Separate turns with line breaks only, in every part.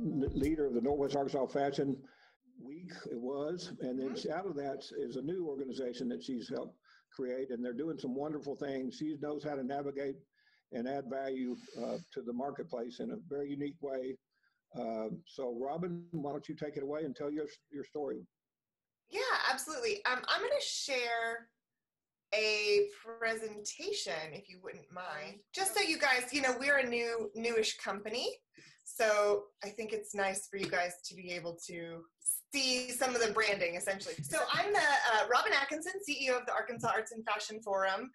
leader of the Northwest Arkansas Fashion Week, it was. And then out of that is a new organization that she's helped create, and they're doing some wonderful things. She knows how to navigate and add value to the marketplace in a very unique way. So Robin, why don't you take it away and tell your story?
Yeah, absolutely. I'm going to share a presentation, if you wouldn't mind, just so you guys, we're a newish company, so I think it's nice for you guys to be able to see some of the branding, essentially. So I'm the Robin Atkinson, CEO of the Arkansas Arts and Fashion Forum,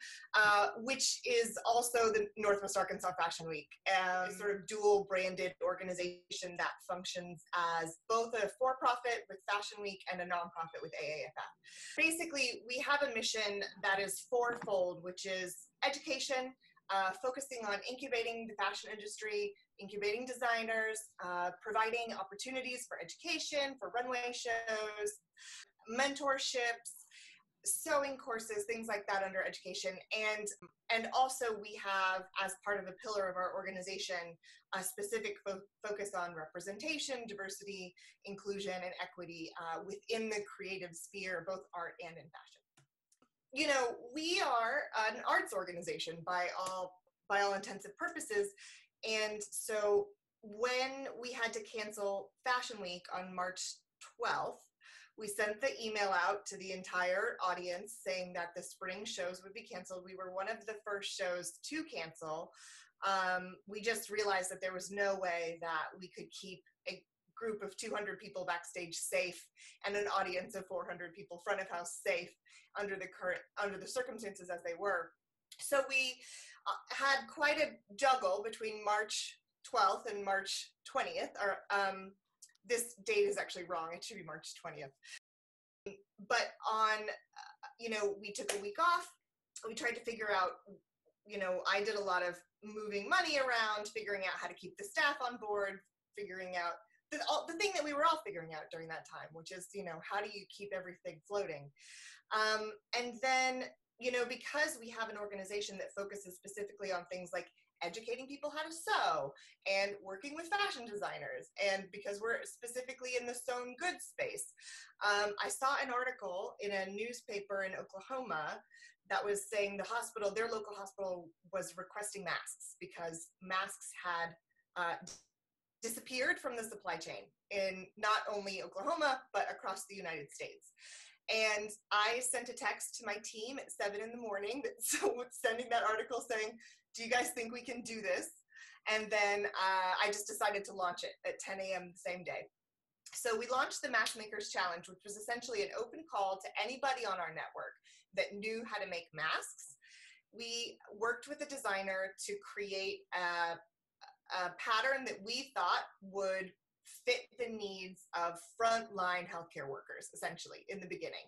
which is also the Northwest Arkansas Fashion Week, a sort of dual branded organization that functions as both a for-profit with Fashion Week and a nonprofit with AAFF. Basically, we have a mission that is fourfold, which is education, focusing on incubating the fashion industry, incubating designers, providing opportunities for education, for runway shows, mentorships, sewing courses, things like that under education. And also we have, as part of a pillar of our organization, a specific focus on representation, diversity, inclusion, and equity within the creative sphere, both art and in fashion. We are an arts organization by all intents and purposes. And so when we had to cancel Fashion Week on March 12th, we sent the email out to the entire audience saying that the spring shows would be canceled. We were one of the first shows to cancel. We just realized that there was no way that we could keep a group of 200 people backstage safe and an audience of 400 people front of house safe under the circumstances as they were. So we had quite a juggle between March 12th and March 20th. This date is actually wrong. It should be March 20th. But we took a week off. We tried to figure out, I did a lot of moving money around, figuring out how to keep the staff on board, figuring out the thing that we were all figuring out during that time, which is, how do you keep everything floating? And then, because we have an organization that focuses specifically on things like educating people how to sew and working with fashion designers, and because we're specifically in the sewn goods space, I saw an article in a newspaper in Oklahoma that was saying their local hospital was requesting masks because masks had disappeared from the supply chain in not only Oklahoma, but across the United States. And I sent a text to my team at 7 a.m, sending that article saying, do you guys think we can do this? And then I just decided to launch it at 10 a.m. the same day. So we launched the Mask Makers Challenge, which was essentially an open call to anybody on our network that knew how to make masks. We worked with a designer to create a pattern that we thought would fit the needs of frontline healthcare workers, essentially, in the beginning.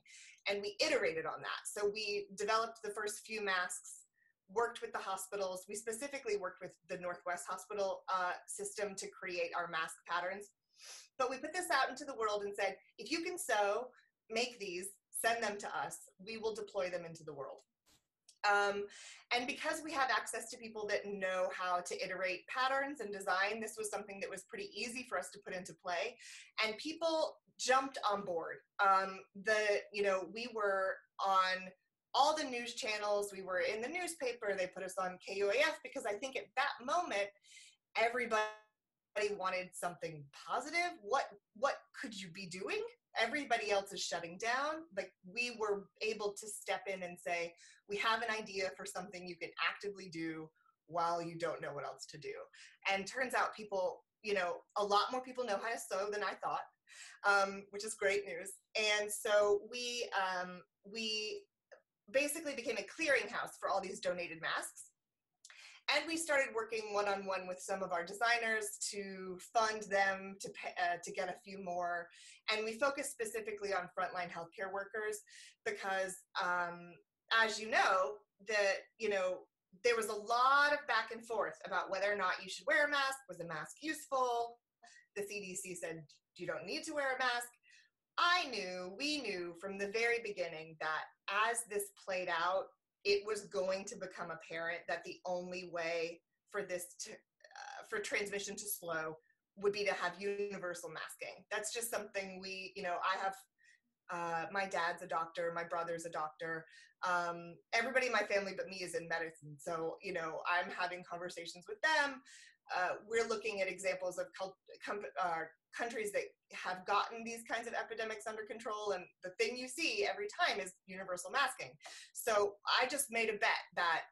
And we iterated on that. So we developed the first few masks, worked with the hospitals. We specifically worked with the Northwest Hospital system to create our mask patterns. But we put this out into the world and said, if you can sew, make these, send them to us. We will deploy them into the world. And because we have access to people that know how to iterate patterns and design, this was something that was pretty easy for us to put into play. And people jumped on board. We were on all the news channels. We were in the newspaper. They put us on KUAF because I think at that moment, everybody wanted something positive. What could you be doing? Everybody else is shutting down. Like, we were able to step in and say, we have an idea for something you can actively do while you don't know what else to do. And turns out people, a lot more people know how to sew than I thought, which is great news. And so we basically became a clearinghouse for all these donated masks. And we started working one-on-one with some of our designers to fund them to get a few more. And we focused specifically on frontline healthcare workers because, as you know, there was a lot of back and forth about whether or not you should wear a mask. Was a mask useful? The CDC said you don't need to wear a mask. We knew from the very beginning that as this played out, it was going to become apparent that the only way for this for transmission to slow would be to have universal masking. That's just something we, I have, my dad's a doctor, my brother's a doctor. Everybody in my family but me is in medicine. So, I'm having conversations with them. We're looking at examples of countries that have gotten these kinds of epidemics under control. And the thing you see every time is universal masking. So I just made a bet that,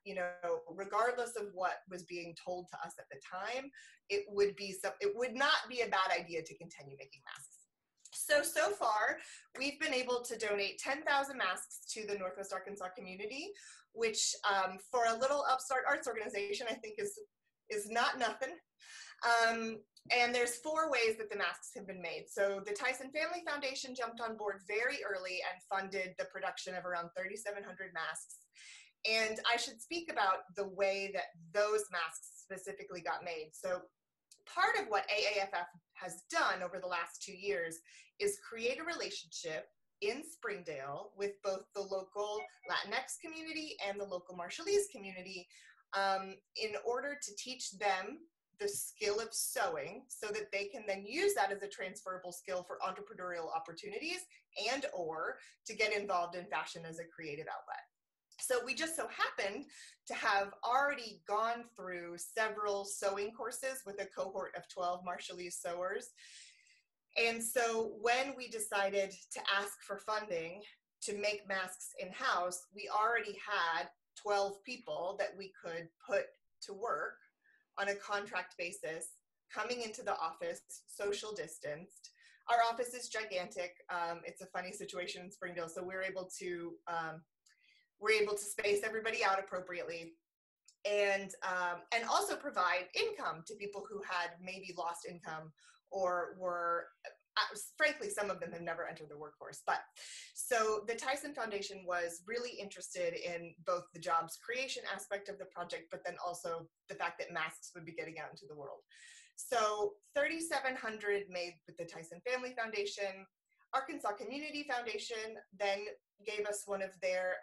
regardless of what was being told to us at the time, it would not be a bad idea to continue making masks. So far, we've been able to donate 10,000 masks to the Northwest Arkansas community, which for a little upstart arts organization, I think is not nothing. And there's 4 ways that the masks have been made. So the Tyson Family Foundation jumped on board very early and funded the production of around 3,700 masks. And I should speak about the way that those masks specifically got made. So part of what AAFF has done over the last 2 years is create a relationship in Springdale with both the local Latinx community and the local Marshallese community in order to teach them the skill of sewing so that they can then use that as a transferable skill for entrepreneurial opportunities and or to get involved in fashion as a creative outlet. So we just so happened to have already gone through several sewing courses with a cohort of 12 Marshallese sewers. And so when we decided to ask for funding to make masks in-house, we already had 12 people that we could put to work on a contract basis, coming into the office, social distanced. Our office is gigantic. It's a funny situation in Springdale, so we're able to space everybody out appropriately, and also provide income to people who had maybe lost income or were, frankly, some of them have never entered the workforce. But so the Tyson Foundation was really interested in both the jobs creation aspect of the project, but then also the fact that masks would be getting out into the world. So 3,700 made with the Tyson Family Foundation. Arkansas Community Foundation then gave us one of their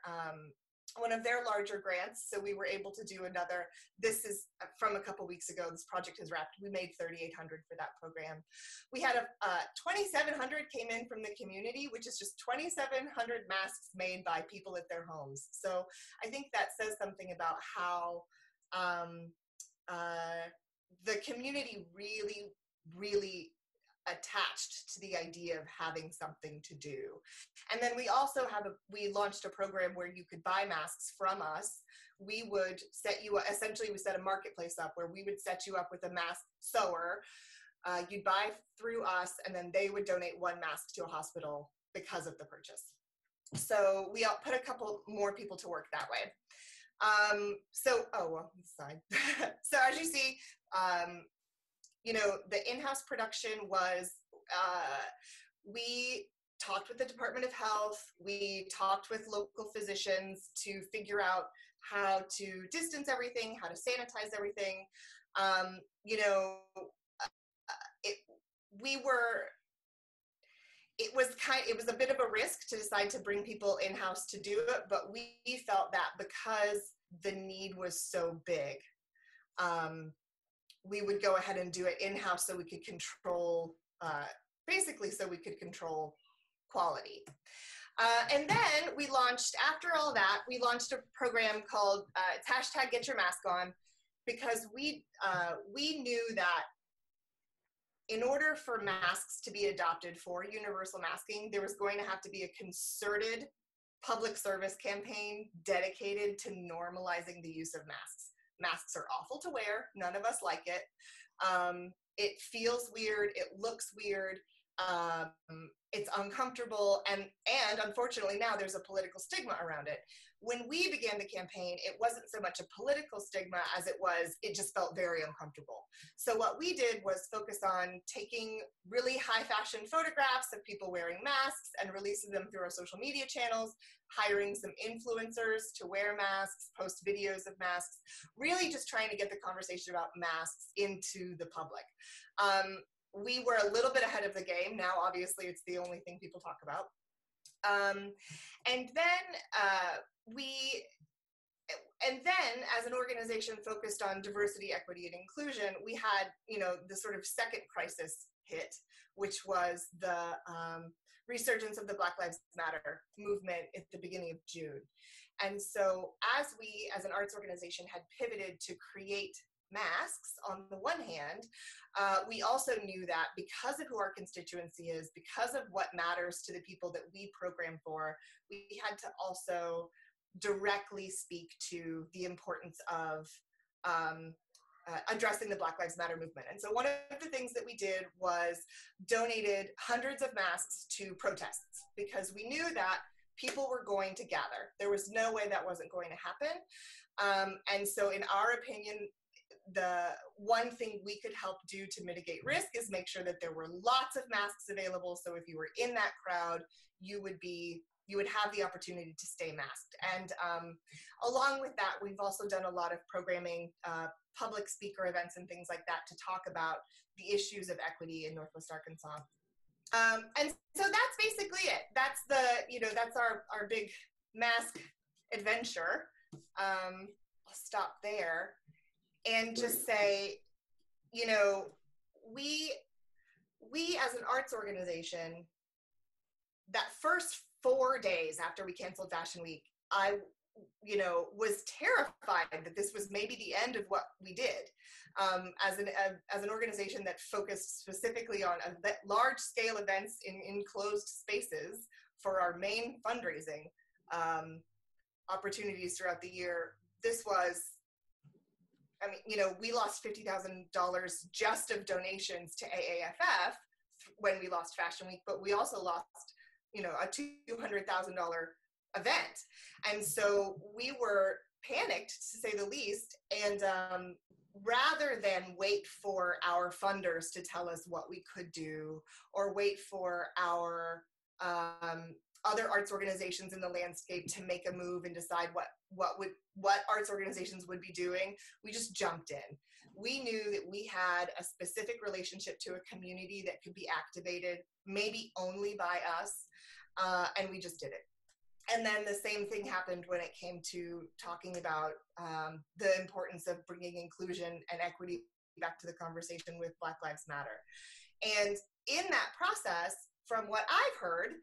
larger grants. So we were able to do another, this is from a couple weeks ago, this project has wrapped. We made 3,800 for that program. We had 2,700 came in from the community, which is just 2,700 masks made by people at their homes. So I think that says something about how the community really attached to the idea of having something to do. And then we also we launched a program where you could buy masks from us. We would set you up, essentially we set a marketplace up where we would set you up with a mask sewer. You'd buy through us and then they would donate 1 mask to a hospital because of the purchase. So we put a couple more people to work that way. So as you see, the in-house production was, we talked with the Department of Health, we talked with local physicians to figure out how to distance everything, how to sanitize everything. It was a bit of a risk to decide to bring people in-house to do it, but we felt that because the need was so big, we would go ahead and do it in-house so we could control, quality. And then we launched, after all that, we launched a program called it's #GetYourMaskOn, because we knew that in order for masks to be adopted for universal masking, there was going to have to be a concerted public service campaign dedicated to normalizing the use of masks. Masks are awful to wear. None of us like it. It feels weird. It looks weird. It's uncomfortable. And unfortunately now there's a political stigma around it. When we began the campaign, it wasn't so much a political stigma as it just felt very uncomfortable. So what we did was focus on taking really high fashion photographs of people wearing masks and releasing them through our social media channels, hiring some influencers to wear masks, post videos of masks, really just trying to get the conversation about masks into the public. We were a little bit ahead of the game. Now, obviously, it's the only thing people talk about. And then as an organization focused on diversity, equity, and inclusion, we had, the sort of second crisis hit, which was the resurgence of the Black Lives Matter movement at the beginning of June. And so as we, as an arts organization, had pivoted to create masks on the one hand, we also knew that because of who our constituency is, because of what matters to the people that we program for, we had to also directly speak to the importance of addressing the Black Lives Matter movement. And so one of the things that we did was donated hundreds of masks to protests, because we knew that people were going to gather. There was no way that wasn't going to happen. And so in our opinion, the one thing we could help do to mitigate risk is make sure that there were lots of masks available. So if you were in that crowd, you would have the opportunity to stay masked. And along with that, we've also done a lot of programming, public speaker events and things like that to talk about the issues of equity in Northwest Arkansas. And so that's basically it. That's that's our big mask adventure. I'll stop there and just say, we as an arts organization, that first 4 days after we canceled Fashion Week, I was terrified that this was maybe the end of what we did as an organization that focused specifically on large scale events in enclosed spaces for our main fundraising opportunities throughout the year. This was, we lost $50,000 just of donations to AAFF when we lost Fashion Week, but we also lost a $200,000 event. And so we were panicked, to say the least. And rather than wait for our funders to tell us what we could do, or wait for our other arts organizations in the landscape to make a move and decide what arts organizations would be doing, we just jumped in. We knew that we had a specific relationship to a community that could be activated maybe only by us, and we just did it. And then the same thing happened when it came to talking about the importance of bringing inclusion and equity back to the conversation with Black Lives Matter. And in that process, from what I've heard,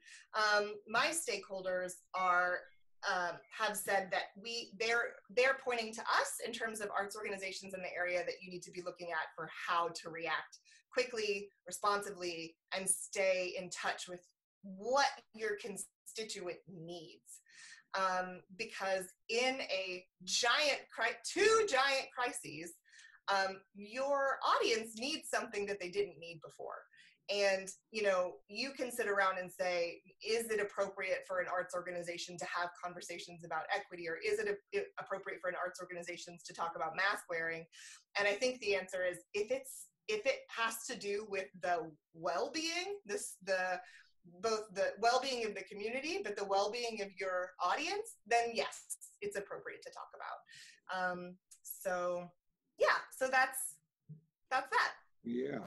my stakeholders have said that they're pointing to us in terms of arts organizations in the area that you need to be looking at for how to react quickly, responsibly, and stay in touch with what your constituent needs. Because in two giant crises, your audience needs something that they didn't need before. And, you can sit around and say, is it appropriate for an arts organization to have conversations about equity, or is it appropriate for an arts organization to talk about mask wearing? And I think the answer is, if it has to do with the well-being, both the well-being of the community, but the well-being of your audience, then yes, it's appropriate to talk about. So that's that.
Yeah.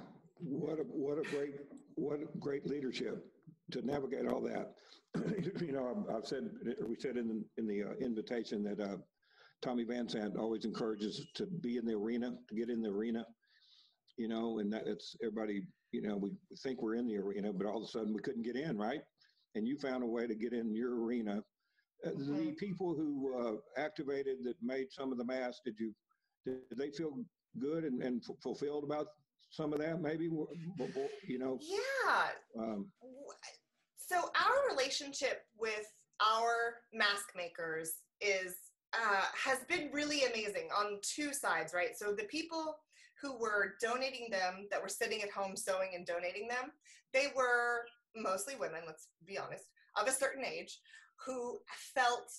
What a great leadership to navigate all that. We said in the invitation that Tommy Van Sant always encourages to be in the arena, to get in the arena, and that it's everybody, we think we're in the arena, but all of a sudden we couldn't get in, right? And you found a way to get in your arena. The people who activated, that made some of the masks, did they feel good and fulfilled about some of that, maybe?
Yeah. So our relationship with our mask makers has been really amazing on two sides, right? So the people who were donating them, that were sitting at home sewing and donating them, they were mostly women, let's be honest, of a certain age, who felt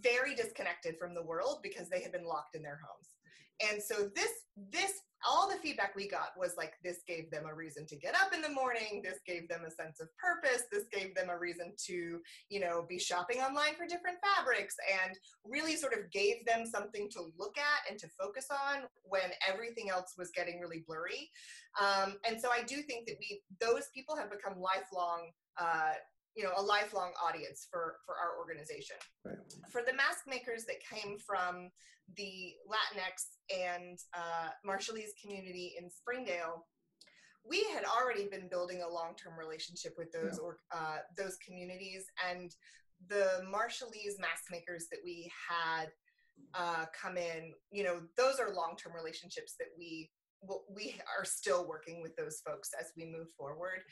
very disconnected from the world because they had been locked in their homes. And so this all the feedback we got was like, this gave them a reason to get up in the morning. This gave them a sense of purpose. This gave them a reason to, be shopping online for different fabrics, and really sort of gave them something to look at and to focus on when everything else was getting really blurry. And so I do think that those people have become lifelong, a lifelong audience for our organization.
Right.
For the mask makers that came from the Latinx and Marshallese community in Springdale, we had already been building a long-term relationship with those communities, and the Marshallese mask makers that we had come in, those are long-term relationships that we are still working with those folks as we move forward.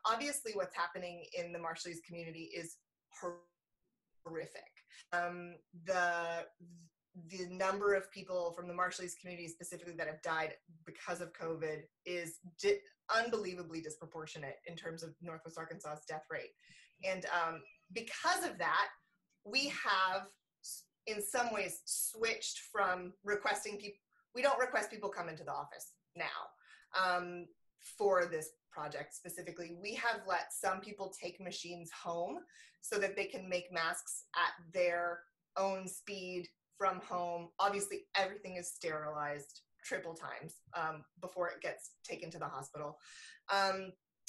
Obviously, what's happening in the Marshallese community is horrific. The number of people from the Marshallese community specifically that have died because of COVID is unbelievably disproportionate in terms of Northwest Arkansas's death rate. And because of that, we have in some ways switched from requesting people. We don't request people come into the office now for this project specifically. We have let some people take machines home so that they can make masks at their own speed from home. Obviously, everything is sterilized triple times before it gets taken to the hospital.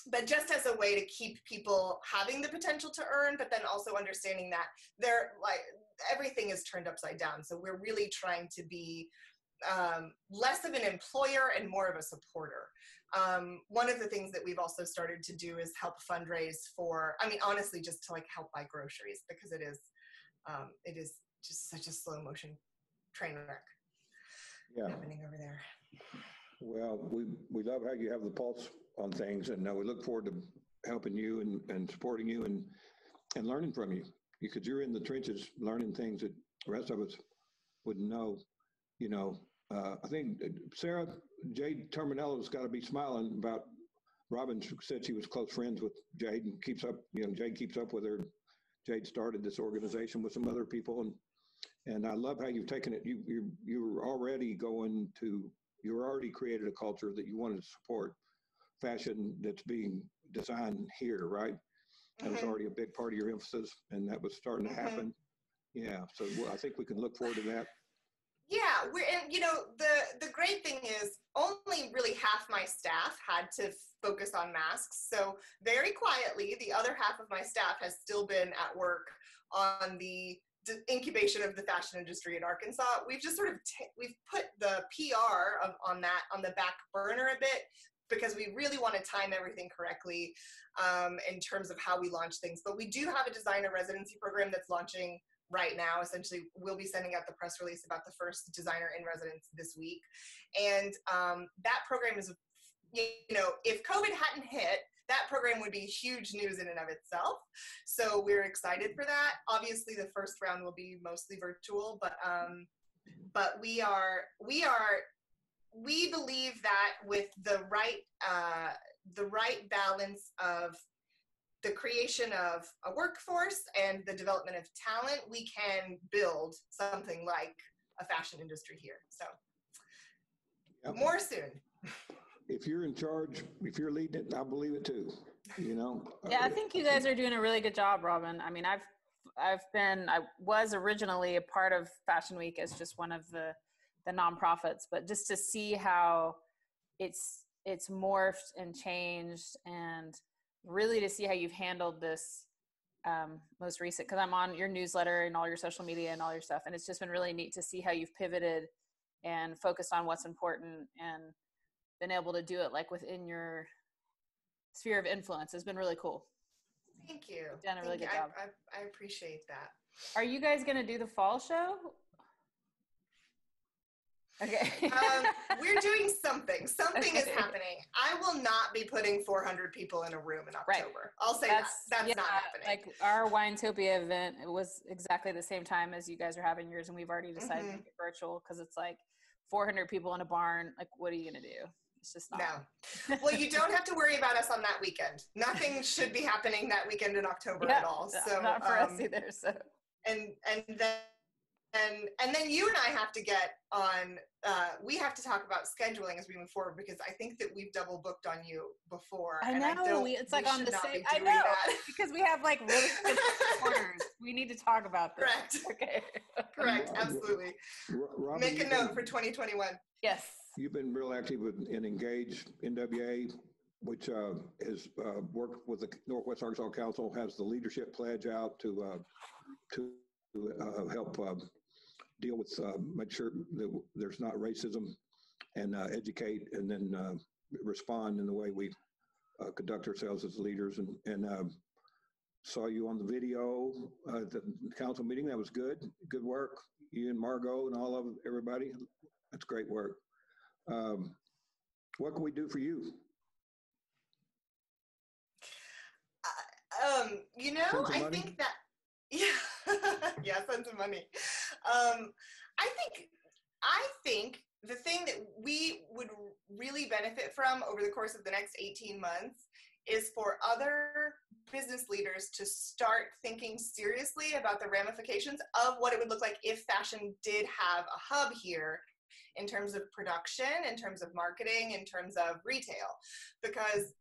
But just as a way to keep people having the potential to earn, but then also understanding that everything is turned upside down. So we're really trying to be less of an employer and more of a supporter. One of the things that we've also started to do is help fundraise for, honestly, just to help buy groceries, because it is just such a slow motion train wreck happening over there.
Well, we love how you have the pulse on things, and we look forward to helping you and supporting you and learning from you, because you're in the trenches learning things that the rest of us wouldn't know. I think Sarah, Jade Terminello's got to be smiling about Robin said she was close friends with Jade and keeps up, Jade keeps up with her. Jade started this organization with some other people, and I love how you've taken it. You're already created a culture that you wanted to support fashion that's being designed here, right? That was already a big part of your emphasis, and that was starting to happen. Yeah, so I think we can look forward to that.
Yeah, the great thing is only really half my staff had to focus on masks. So very quietly, the other half of my staff has still been at work on the incubation of the fashion industry in Arkansas. We've just sort of we've put the PR on the back burner a bit, because we really want to time everything correctly in terms of how we launch things. But we do have a designer residency program that's launching right now. Essentially, we'll be sending out the press release about the first designer in residence this week. And that program is, if COVID hadn't hit, that program would be huge news in and of itself. So we're excited for that. Obviously, the first round will be mostly virtual, but we believe that with the right balance of the creation of a workforce and the development of talent, we can build something like a fashion industry here. So more soon.
If you're in charge, if you're leading it, I believe it too,
Yeah, I think you guys are doing a really good job, Robin. I was originally a part of Fashion Week as just one of the nonprofits, but just to see how it's morphed and changed, and really to see how you've handled this most recent, because I'm on your newsletter and all your social media and all your stuff, and it's just been really neat to see how you've pivoted and focused on what's important and been able to do it within your sphere of influence. Has been really cool.
Thank you.
You've done a really good job.
I appreciate that.
Are you guys going to do the fall show? Okay.
We're doing something. Something is happening. I will not be putting 400 people in a room in October. Right. I'll say that's not happening.
Our Winetopia event, it was exactly the same time as you guys are having yours, and we've already decided to make it virtual, because it's 400 people in a barn. What are you going to do? It's just not.
No. Well, you don't have to worry about us on that weekend. Nothing should be happening that weekend in October at all. So
not for us either. So
and then you and I have to get on. We have to talk about scheduling as we move forward, because I think that we've double booked on you before.
I know. It's on the same. I know because we have really good quarters. We need to talk about this.
Correct.
Okay.
Correct. Absolutely.
Robin,
make a note for 2021.
Yes.
You've been real active in Engage NWA
which has worked with the Northwest Arkansas Council, has the leadership pledge out to help deal with, make sure that there's not racism, and educate, and then respond in the way we conduct ourselves as leaders. And saw you on the video at the council meeting. That was good. Good work. You and Margot and all of everybody. That's great work. What can we do for you?
I think that, yeah, yeah, send some money. I think the thing that we would really benefit from over the course of the next 18 months is for other business leaders to start thinking seriously about the ramifications of what it would look like if fashion did have a hub here in terms of production, in terms of marketing, in terms of retail. Because,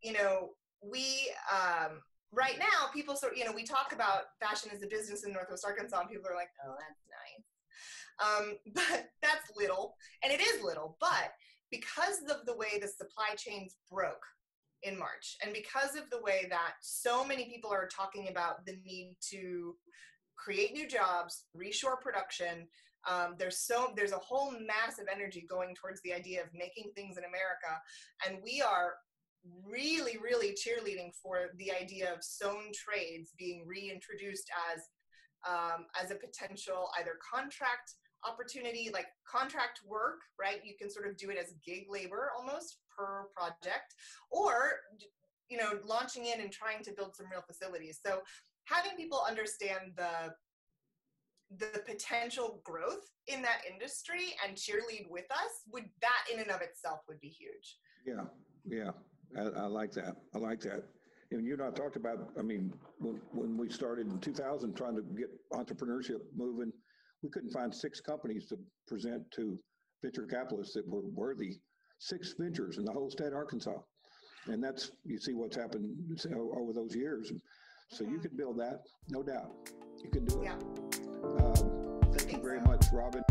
we, right now, people we talk about fashion as a business in Northwest Arkansas, and people are like, oh, that's nice. But that's little, and it is little, but because of the way the supply chains broke in March, and because of the way that so many people are talking about the need to create new jobs, reshore production, there's a whole massive energy going towards the idea of making things in America, and we are really, really cheerleading for the idea of sewn trades being reintroduced as a potential either contract opportunity, like contract work, right? You can sort of do it as gig labor almost per project, or, launching in and trying to build some real facilities. So having people understand the potential growth in that industry and cheerlead with us, that in and of itself would be huge.
Yeah. I like that. And you and I talked about, when we started in 2000 trying to get entrepreneurship moving, we couldn't find 6 companies to present to venture capitalists that were worthy. 6 ventures in the whole state of Arkansas. And you see what's happened over those years. So you can build that, no doubt. You can do it.
Yeah.
Thank you very much, Robin.